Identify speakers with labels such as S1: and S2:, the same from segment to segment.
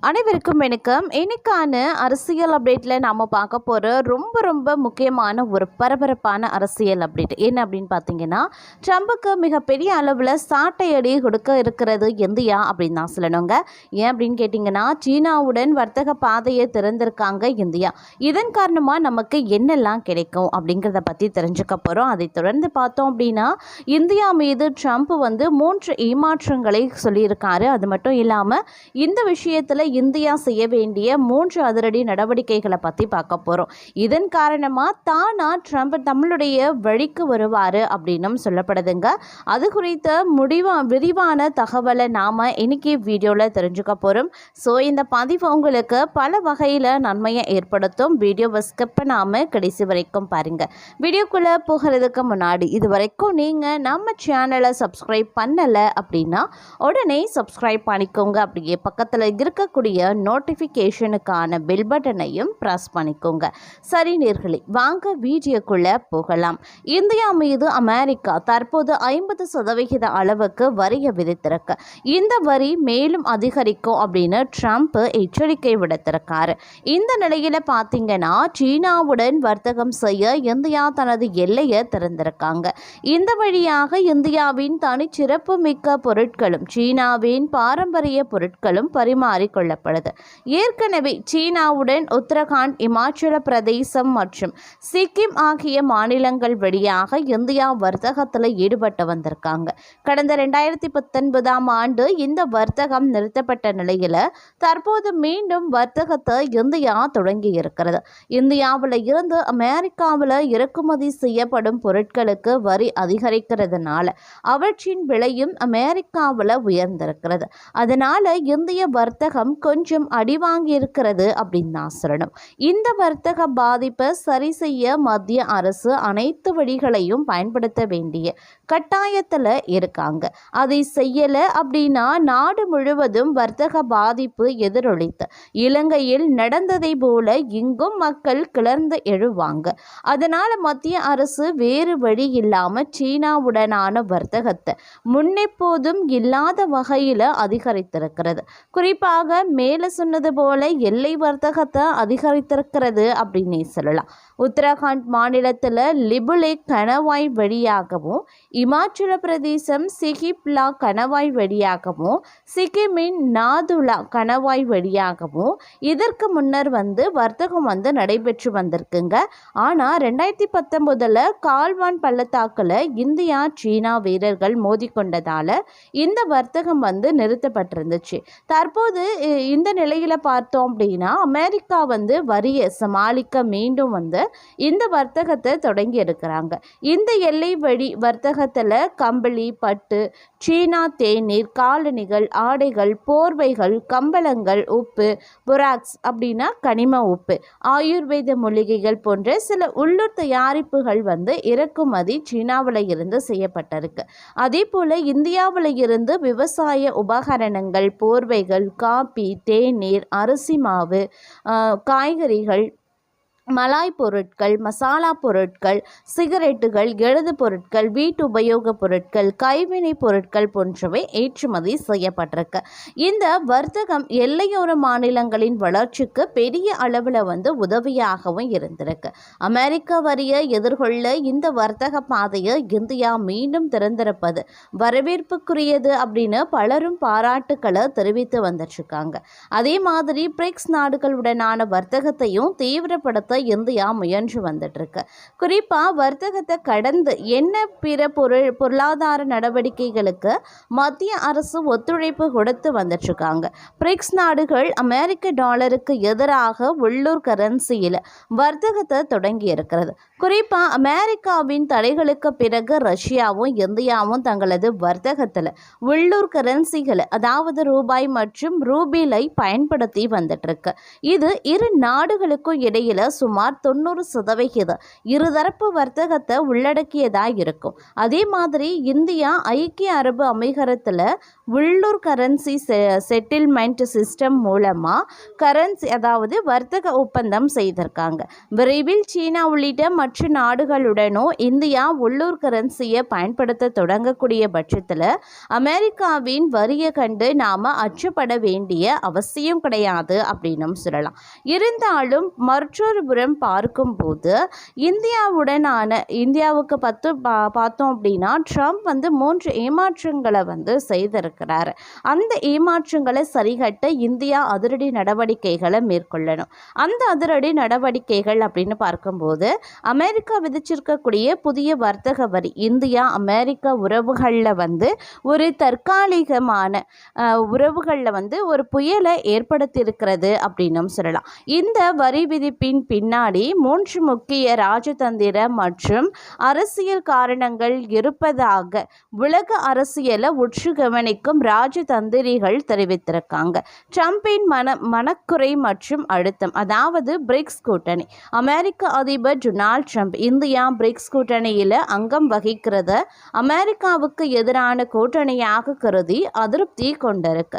S1: அனைவருக்கும் வணக்கம். இன்னைக்கான அரசியல் அப்டேட்டில் நாம் பார்க்க போகிற ரொம்ப முக்கியமான ஒரு பரபரப்பான அரசியல் அப்டேட் என்ன அப்படின்னு பார்த்தீங்கன்னா, ட்ரம்புக்கு மிகப்பெரிய அளவில் சாட்டையடி கொடுக்க இருக்கிறது இந்தியா அப்படின்னு தான் சொல்லணுங்க. ஏன் அப்படின்னு கேட்டிங்கன்னா, சீனாவுடன் வர்த்தக பாதையை திறந்திருக்காங்க இந்தியா. இதன் காரணமாக நமக்கு என்னெல்லாம் கிடைக்கும் அப்படிங்கிறத பற்றி தெரிஞ்சுக்க போகிறோம். அதை தொடர்ந்து பார்த்தோம் அப்படின்னா, இந்தியா மீது ட்ரம்ப் 3 ஏமாற்றங்களை சொல்லியிருக்காரு. அது மட்டும் இல்லாமல் இந்த விஷயத்தில் இந்தியா செய்ய வேண்டிய 3 அதிரடி நடவடிக்கைகளை பற்றி பார்க்க போகிறோம். இதன் காரணமாக தானா ட்ரம்ப் நம்மளுடைய வழிக்கு வருவார் அப்படின்னும் சொல்லப்படுதுங்க. அது குறித்த விரிவான தகவலை நாம் இன்னைக்கு வீடியோவில் தெரிஞ்சுக்க போகிறோம். ஸோ இந்த பதிவு உங்களுக்கு பல வகையில் நன்மையை ஏற்படுத்தும். வீடியோவை ஸ்கிப் பண்ணாமல் கடைசி வரைக்கும் பாருங்கள். வீடியோக்குள்ளே போகிறதுக்கு முன்னாடி இது வரைக்கும் நீங்கள் நம்ம சேனலை சப்ஸ்கிரைப் பண்ணலை அப்படின்னா உடனே சப்ஸ்கிரைப் பண்ணிக்கோங்க. அப்படியே பக்கத்தில் இருக்கக்கூடிய நோட்டிஃபிகேஷனுக்கான பெல் பட்டனையும் ப்ரெஸ் பண்ணிக்கோங்க. சரி நேர்களே, வாங்க வீடியோக்குள்ள போகலாம். இந்தியா மீது அமெரிக்கா தற்போது 50% அளவுக்கு வரியை விதித்திருக்கு. இந்த வரி மேலும் அதிகரிக்கும் அப்படின்னு ட்ரம்ப் எச்சரிக்கை விடுத்திருக்காரு. இந்த நிலையில பார்த்தீங்கன்னா, சீனாவுடன் வர்த்தகம் செய்ய இந்தியா தனது எல்லையை திறந்திருக்காங்க. இந்த வழியாக இந்தியாவின் தனிச்சிறப்பு மிக்க பொருட்களும் சீனாவின் பாரம்பரிய பொருட்களும் பரிமாறிக்கொள்ளப்படுது. ஏற்கனவே சீனாவுடன் உத்தரகாண்ட், இமாச்சல பிரதேசம் மற்றும் சிக்கிம் ஆகிய மாநிலங்கள் வழியாக இந்தியா வர்த்தகத்தில் ஈடுபட்டு வந்திருக்காங்க. கடந்த 2019 ஆண்டு இந்த வர்த்தகம் நிறுத்தப்பட்ட நிலையில் தற்போது மீண்டும் வர்த்தகத்தை இந்தியா தொடங்கி இருக்கிறது. இந்தியாவில் இருந்து அமெரிக்காவில் இறக்குமதி செய்யப்படும் பொருட்களுக்கு வரி அதிகரிக்கிறதுனால அவற்றின் விலையும் அமெரிக்காவில் உயர்ந்திருக்கிறது. அதனால இந்திய வர்த்தகம் கொஞ்சம் அடிவாங்கி இருக்கிறது அப்படின்னு தான் சொல்லணும். இந்த வர்த்தக பாதிப்பை சரி செய்ய மத்திய அரசு அனைத்து வழிகளையும் பயன்படுத்த வேண்டிய கட்டாயத்தில் இருக்காங்க. அதை செய்யலை அப்படின்னா நாடு முழுவதும் வர்த்தக பாதிப்பு எதிரொலித்து இலங்கையில் நடந்ததை போல இங்கும் மக்கள் கிளர்ந்து எழுவாங்க. அதனால மத்திய அரசு வேறு வழி இல்லாமல் சீனாவுடனான வர்த்தகத்தை முன்னெப்போதும் இல்லாத வகையில் அதிகரித்திருக்கிறது. குறிப்பாக மேலே சொன்னது போல எல்லை வர்த்தகத்தை அதிகரித்திருக்கிறது அப்படின்னே சொல்லலாம். உத்தரகாண்ட் மாநிலத்தில் லிபுலே கணவாய் வழியாகவும், இமாச்சல பிரதேசம் சிகிப்லா கணவாய் வழியாகவும், சிக்கிமின் நாதுலா கணவாய் வழியாகவும் இதற்கு முன்னர் வர்த்தகம் நடைபெற்று வந்திருக்குங்க. ஆனால் 2019 கால்வான் பள்ளத்தாக்கில் இந்தியா சீனா வீரர்கள் மோதிக்கொண்டதால் இந்த வர்த்தகம் நிறுத்தப்பட்டிருந்துச்சு. தற்போது இந்த நிலையில் பார்த்தோம் அப்படின்னா, அமெரிக்கா வரியை சமாளிக்க மீண்டும் இந்த வர்த்தகத்தை தொடங்கி இருக்கிறாங்க. இந்த எல்லை வழி வர்த்தகத்தில் கம்பளி, பட்டு, சீனா தேநீர், காலணிகள், ஆடைகள், போர்வைகள், கம்பளங்கள், உப்பு, புராக்ஸ் அப்படின்னா கனிம உப்பு, ஆயுர்வேத மூலிகைகள் போன்ற சில உள்ளூர் தயாரிப்புகள் இறக்குமதி சீனாவில் இருந்து செய்யப்பட்டிருக்கு. அதே போல் இந்தியாவில் இருந்து விவசாய உபகரணங்கள், போர்வைகள், காபி, தேநீர், அரிசி மாவு, காய்கறிகள், மலாய் பொருட்கள், மசாலா பொருட்கள், சிகரெட்டுகள், எழுது பொருட்கள், வீட்டு உபயோக பொருட்கள், கைவினை பொருட்கள் போன்றவை ஏற்றுமதி செய்யப்பட்டிருக்கு. இந்த வர்த்தகம் எல்லையோர மாநிலங்களின் வளர்ச்சிக்கு பெரிய அளவில் உதவியாகவும் இருந்திருக்கு. அமெரிக்க வரியை எதிர்கொள்ள இந்த வர்த்தக பாதையை இந்தியா மீண்டும் திறந்திருப்பது வரவேற்புக்குரியது அப்படின்னு பலரும் பாராட்டுக்களை தெரிவித்து வந்துட்டுருக்காங்க. அதே மாதிரி பிரிக்ஸ் நாடுகளுடனான வர்த்தகத்தையும் தீவிரப்படுத்த இந்தியா முயன்று வந்துட்டு இருக்கு. குறிப்பா வர்த்தகத்தை கடந்து என்ன பிற பொருளாதார நடவடிக்கைகளுக்கு மத்திய அரசு ஒத்துழைப்பு கொடுத்து வந்துட்டு இருக்காங்க. பிரிக்ஸ் நாடுகள் அமெரிக்க டாலருக்கு எதிராக உள்ளூர் கரன்சியில் வர்த்தகத்தை தொடங்கி இருக்கிறது. குறிப்பா அமெரிக்காவின் தடைகளுக்கு பிறகு ரஷ்யாவும் இந்தியாவும் தங்களது வர்த்தகத்தில் உள்ளூர் கரன்சிகளை, அதாவது ரூபாய் மற்றும் ரூபிலை பயன்படுத்தி வந்துட்டு இருக்கு. இது இரு நாடுகளுக்கும் இடையில சுமார் 90% இருதரப்பு வர்த்தகத்தை உள்ளடக்கியதாக இருக்கும். அதே மாதிரி இந்தியா ஐக்கிய அரபு அமீரகத்தில் உள்ளூர் கரன்சி செட்டில்மெண்ட் சிஸ்டம் மூலமாக கரன்சி அதாவது வர்த்தக ஒப்பந்தம் செய்திருக்காங்க. விரைவில் சீனா உள்ளிட்ட மற்ற நாடுகளுடனும் இந்தியா உள்ளூர் கரன்சியை பயன்படுத்த தொடங்கக்கூடிய பட்சத்தில் அமெரிக்காவின் வரியை கண்டு நாம் அச்சப்பட வேண்டிய அவசியம் கிடையாது அப்படின்னும் சொல்லலாம். இருந்தாலும் மற்றொரு புறம் பார்க்கும்போது இந்தியாவுக்கு பார்த்தோம் அப்படின்னா ட்ரம்ப் 3 ஏமாற்றங்களை செய்திருக்கிறார். அந்த ஏமாற்றங்களை சரிகட்ட இந்தியா அதிரடி நடவடிக்கைகளை மேற்கொள்ளணும். அந்த அதிரடி நடவடிக்கைகள் அப்படின்னு பார்க்கும்போது அமெரிக்கா விதிச்சிருக்கக்கூடிய புதிய வர்த்தக வரி இந்தியா அமெரிக்கா உறவுகளில் ஒரு தற்காலிகமான உறவுகளில் ஒரு புயலை ஏற்படுத்தியிருக்கிறது அப்படின்னும் சொல்லலாம். இந்த வரி விதிப்பின் பின்னாடி 3 முக்கிய ராஜதந்திர மற்றும் அரசியல் காரணங்கள் இருப்பதாக உலக அரசியலை உற்று கவனிக்கும் ராஜதந்திரிகள் தெரிவித்திருக்காங்க. ட்ரம்பின் மனக்குறை மற்றும் அழுத்தம் அதாவது பிரிக்ஸ் கூட்டணி அமெரிக்க அதிபர் டொனால்ட் ட்ரம்ப் இந்தியா பிரிக்ஸ் கூட்டணியில் அங்கம் வகிக்கிறத அமெரிக்காவுக்கு எதிரான கூட்டணியாக கருதி அதிருப்தி கொண்டிருக்கு.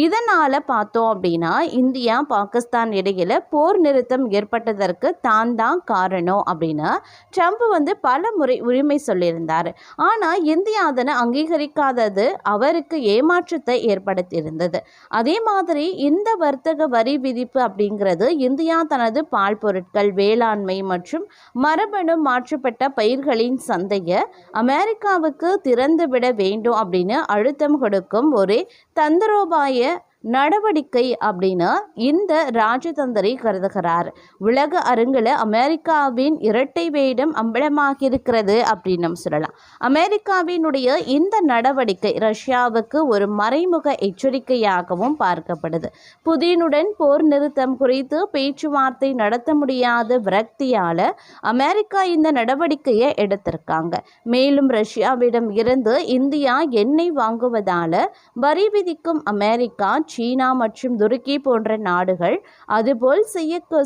S1: இதனால் பார்த்தோம் அப்படின்னா இந்தியா பாகிஸ்தான் இடையில் போர் நிறுத்தம் ஏற்பட்டதற்கு தான் காரணம் அப்படின்னு ட்ரம்ப் பல முறை உரிமை சொல்லியிருந்தார். ஆனால் இந்தியா அதனை அங்கீகரிக்காதது அவருக்கு ஏமாற்றத்தை ஏற்படுத்தியிருந்தது. அதே மாதிரி இந்த வர்த்தக வரி விதிப்பு அப்படிங்கிறது இந்தியா தனது பால் பொருட்கள் வேளாண்மை மற்றும் மரபணு மாற்றப்பட்ட பயிர்களின் சந்தையை அமெரிக்காவுக்கு திறந்துவிட வேண்டும் அப்படின்னு அழுத்தம் கொடுக்கும் ஒரு தந்திரோபாய நடவடிக்கை அப்படின்னு இந்த ராஜதந்திரி கருதுகிறார். உலக அரங்கில் அமெரிக்காவின் இரட்டை வேடம் அம்பலமாகியிருக்கிறது அப்படின்னு சொல்லலாம். அமெரிக்காவினுடைய இந்த நடவடிக்கை ரஷ்யாவுக்கு ஒரு மறைமுக எச்சரிக்கையாகவும் பார்க்கப்படுது. புதினுடன் போர் நிறுத்தம் குறித்து பேச்சுவார்த்தை நடத்த முடியாத விரக்தியால் அமெரிக்கா இந்த நடவடிக்கையை எடுத்திருக்காங்க. மேலும் ரஷ்யாவிடம் இருந்து இந்தியா எண்ணெய் வாங்குவதால் வரி விதிக்கும் அமெரிக்கா சீனா மற்றும் துருக்கி போன்ற நாடுகள் அதுபோல்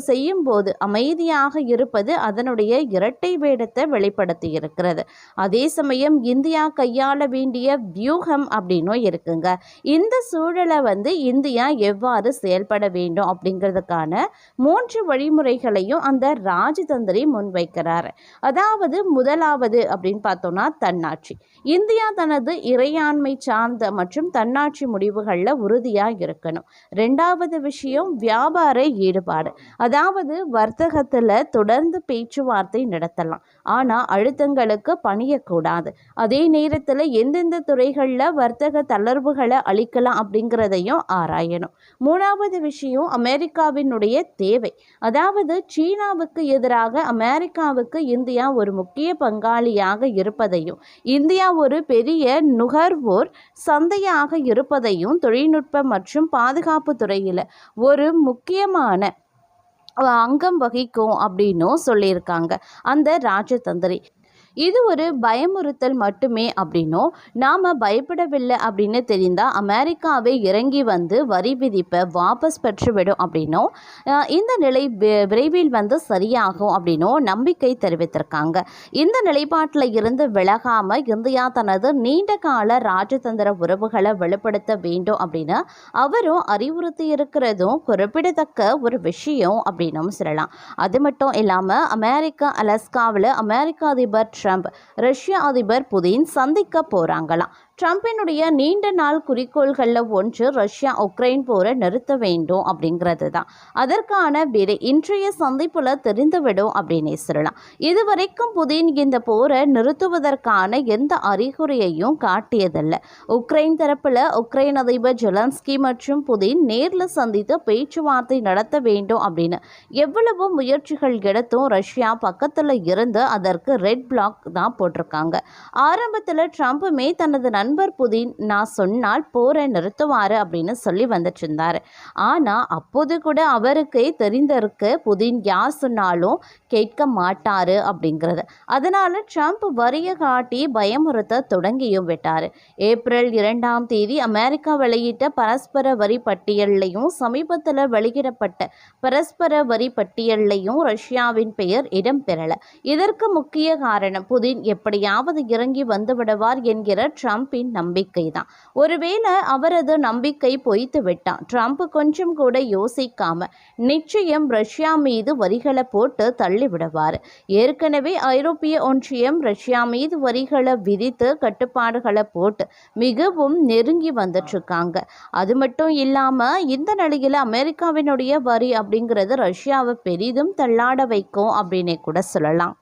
S1: செய்யும் போது அமைதியாக இருப்பது அதனுடைய இரட்டை வேடத்தை வெளிப்படுத்தி இருக்கிறது. அதே சமயம் இந்தியா கையாள வேண்டிய வியூகம் அப்படின்னும் இருக்குங்க. இந்த சூழலை இந்தியா எவ்வாறு செயல்பட வேண்டும் அப்படிங்கிறதுக்கான 3 வழிமுறைகளையும் அந்த ராஜதந்திரி முன்வைக்கிறார். அதாவது முதலாவது அப்படின்னு பார்த்தோம்னா தன்னாட்சி. இந்தியா தனது இறையாண்மை சார்ந்த மற்றும் தன்னாட்சி முடிவுகளில் உறுதியாக இருக்கணும். 2வது விஷயம் வியாபார ஈடுபாடு. அதாவது வர்த்தகத்தில் தொடர்ந்து பேச்சுவார்த்தை நடத்தலாம், ஆனால் அழுத்தங்களுக்கு பணியக்கூடாது. அதே நேரத்தில் எந்தெந்த துறைகளில் வர்த்தக தளர்வுகளை அளிக்கலாம் அப்படிங்கிறதையும் ஆராயணும். 3வது விஷயம் அமெரிக்காவினுடைய தேவை. அதாவது சீனாவுக்கு எதிராக அமெரிக்காவுக்கு இந்தியா ஒரு முக்கிய பங்காளியாக இருப்பதையும் இந்தியா ஒரு பெரிய நுகர்வோர் சந்தையாக இருப்பதையும் தொழில்நுட்ப மற்றும் பாதுகாப்பு துறையில் ஒரு முக்கியமான அங்கம் வகிக்கும் அப்படின்னும் சொல்லியிருக்காங்க அந்த ராஜதந்திரி. இது ஒரு பயமுறுத்தல் மட்டுமே அப்படின்னும் நாம் பயப்படவில்லை அப்படின்னு தெரிந்தால் அமெரிக்காவை இறங்கி வரி விதிப்பை வாபஸ் பெற்றுவிடும் அப்படின்னும் இந்த நிலை விரைவில் சரியாகும் அப்படின்னும் நம்பிக்கை தெரிவித்திருக்காங்க. இந்த நிலைப்பாட்டில் இருந்து விலகாமல் இந்தியா தனது நீண்ட கால ராஜதந்திர உறவுகளை வெளிப்படுத்த வேண்டும் அப்படின்னு அவரும் அறிவுறுத்தி இருக்கிறதும் குறிப்பிடத்தக்க ஒரு விஷயம் அப்படின்னும் சொல்லலாம். அது மட்டும் இல்லாமல் அலாஸ்காவில் அமெரிக்க அதிபர் ட்ரம்ப் ரஷ்ய அதிபர் புதின் சந்திக்க போறாங்களாம். ட்ரம்பினுடைய நீண்ட நாள் குறிக்கோள்களில் ஒன்று ரஷ்யா உக்ரைன் போரை நிறுத்த வேண்டும் அப்படிங்கிறது தான். அதற்கான விடை இன்றைய சந்திப்பில் தெரிந்துவிடும் அப்படின்னே சொல்லலாம். இதுவரைக்கும் புதின் இந்த போரை நிறுத்துவதற்கான எந்த அறிகுறியையும் காட்டியதில்லை. உக்ரைன் தரப்பில் உக்ரைன் அதிபர் ஜெலன்ஸ்கி மற்றும் புதின் நேரில் சந்தித்து பேச்சுவார்த்தை நடத்த வேண்டும் அப்படின்னு எவ்வளவு முயற்சிகள் எடுத்தும் ரஷ்யா பக்கத்தில் இருந்து அதற்கு ரெட் பிளாக் தான் போட்டிருக்காங்க. ஆரம்பத்தில் ட்ரம்புமே தனது நண்பர் புதின் நான் சொன்னால் போரை நிறுத்துவார் அப்படின்னு சொல்லி வந்துட்டு இருந்தார். ஆனால் அப்போது கூட அவருக்கே தெரிந்திருக்கு புதின் யார் சொன்னாலும் கேட்க மாட்டார் அப்படிங்கிறது. அதனால் ட்ரம்ப் வரிய காட்டி பயமுறுத்த தொடங்கியும் விட்டார். ஏப்ரல் 2ஆம் தேதி அமெரிக்கா வெளியிட்ட பரஸ்பர வரி பட்டியலையும் சமீபத்தில் வெளியிடப்பட்ட பரஸ்பர வரி பட்டியலையும் ரஷ்யாவின் பெயர் இடம்பெறல. இதற்கு முக்கிய காரணம் புதின் எப்படியாவது இறங்கி வந்து விடுவார் என்கிற ட்ரம்பின் நம்பிக்கை தான். ஒருவேளை அவரது நம்பிக்கை பொய்த்து விட்டான். ட்ரம்ப் கொஞ்சம் கூட யோசிக்காம நிச்சயம் ரஷ்யா மீது வரிகளை போட்டு தள்ளிவிடுவார். ஏற்கனவே ஐரோப்பிய ஒன்றியம் ரஷ்யா மீது வரிகளை விதித்து கட்டுப்பாடுகளை போட்டு மிகவும் நெருங்கி வந்துட்டு இருக்காங்க. அது மட்டும் இல்லாம இந்த நிலையில் அமெரிக்காவினுடைய வரி அப்படிங்கிறது ரஷ்யாவை பெரிதும் தள்ளாட வைக்கும் அப்படின்னே கூட சொல்லலாம்.